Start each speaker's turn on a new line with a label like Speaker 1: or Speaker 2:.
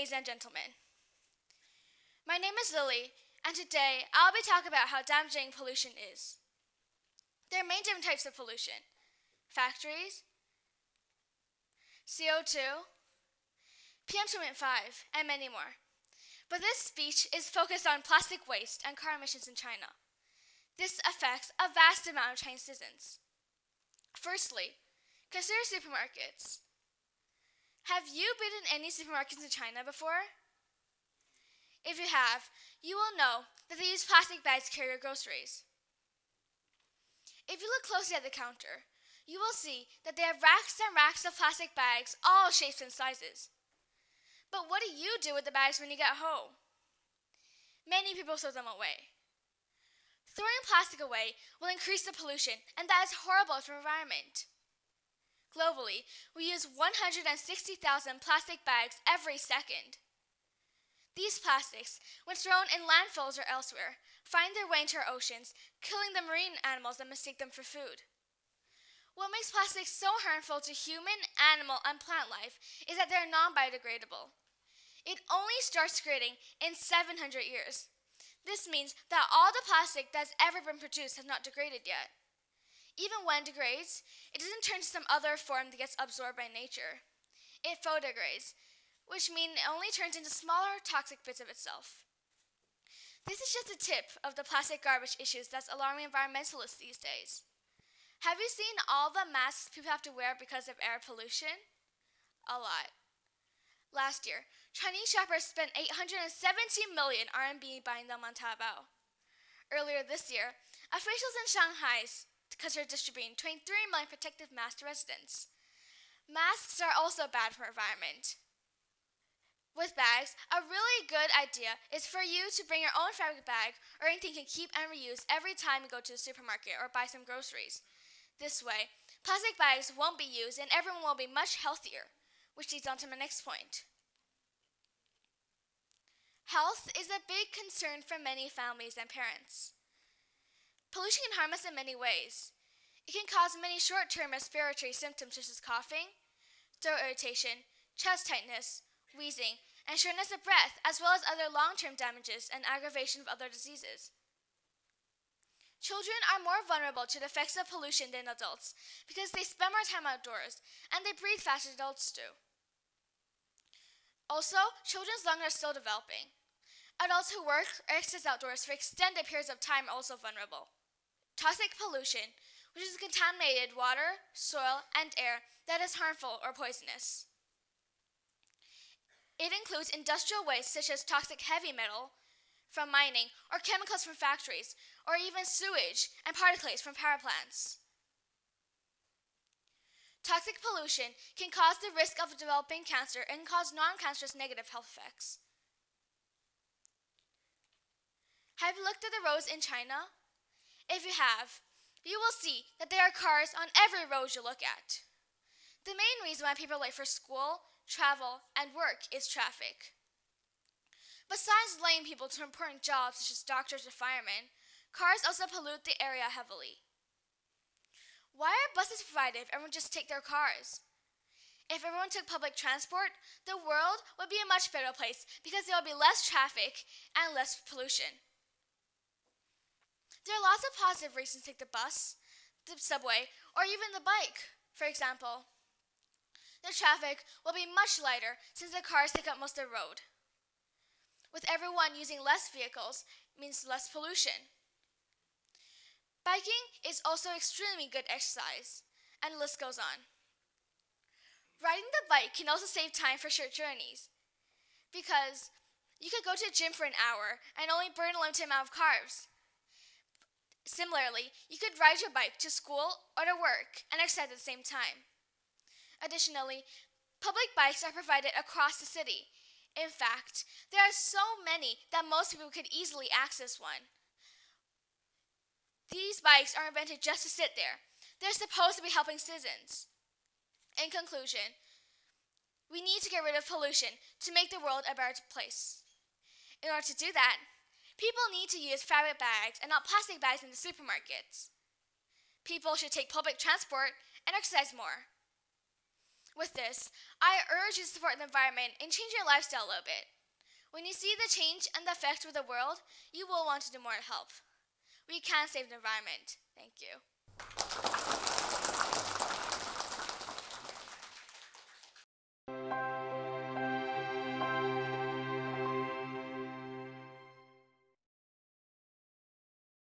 Speaker 1: ladies and gentlemen. My name is Lily, and today I'll be talking about how damaging pollution is. There are many different types of pollution: factories, CO2, PM2.5, and many more. But this speech is focused on plastic waste and car emissions in China. This affects a vast amount of Chinese citizens. Firstly, consider supermarkets. Have you been in any supermarkets in China before? If you have, you will know that they use plastic bags to carry your groceries. If you look closely at the counter, you will see that they have racks and racks of plastic bags, all shapes and sizes. But what do you do with the bags when you get home? Many people throw them away. Throwing plastic away will increase the pollution, and that is horrible for the environment. Globally, we use 160,000 plastic bags every second. These plastics, when thrown in landfills or elsewhere, find their way into our oceans, killing the marine animals that mistake them for food. What makes plastics so harmful to human, animal, and plant life is that they are non-biodegradable. It only starts degrading in 700 years. This means that all the plastic that has ever been produced has not degraded yet. Even when it degrades, it doesn't turn to some other form that gets absorbed by nature. It photodegrades, which means it only turns into smaller toxic bits of itself. This is just the tip of the plastic garbage issues that's alarming environmentalists these days. Have you seen all the masks people have to wear because of air pollution? A lot. Last year, Chinese shoppers spent 870 million RMB buying them on Taobao. Earlier this year, officials in Shanghai considered distributing 23 million protective masks to residents. Masks are also bad for the environment. With bags, a really good idea is for you to bring your own fabric bag or anything you can keep and reuse every time you go to the supermarket or buy some groceries. This way, plastic bags won't be used and everyone will be much healthier, which leads on to my next point. Health is a big concern for many families and parents. Pollution can harm us in many ways. It can cause many short-term respiratory symptoms such as coughing, throat irritation, chest tightness, wheezing, and shortness of breath, as well as other long-term damages and aggravation of other diseases. Children are more vulnerable to the effects of pollution than adults because they spend more time outdoors and they breathe faster than adults do. Also, children's lungs are still developing. Adults who work or exercise outdoors for extended periods of time are also vulnerable. Toxic pollution, which is contaminated water, soil, and air that is harmful or poisonous. It includes industrial waste such as toxic heavy metal from mining or chemicals from factories, or even sewage and particulates from power plants. Toxic pollution can cause the risk of developing cancer and cause non-cancerous negative health effects. Have you looked at the roads in China? If you have, you will see that there are cars on every road you look at. The main reason why people are late for school, travel, and work is traffic. Besides delaying people to important jobs such as doctors or firemen, cars also pollute the area heavily. Why are buses provided if everyone just take their cars? If everyone took public transport, the world would be a much better place because there would be less traffic and less pollution. There are lots of positive reasons to take the bus, the subway, or even the bike. For example, the traffic will be much lighter since the cars take up most of the road. With everyone using less vehicles means less pollution. Biking is also extremely good exercise, and the list goes on. Riding the bike can also save time for short journeys, because you could go to the gym for an hour and only burn a limited amount of carbs. Similarly, you could ride your bike to school or to work and exercise at the same time. Additionally, public bikes are provided across the city. In fact, there are so many that most people could easily access one. These bikes are invented just to sit there. They're supposed to be helping citizens. In conclusion, we need to get rid of pollution to make the world a better place. In order to do that, people need to use fabric bags and not plastic bags in the supermarkets. People should take public transport and exercise more. With this, I urge you to support the environment and change your lifestyle a little bit. When you see the change and the effect with the world, you will want to do more to help. We can save the environment. Thank you.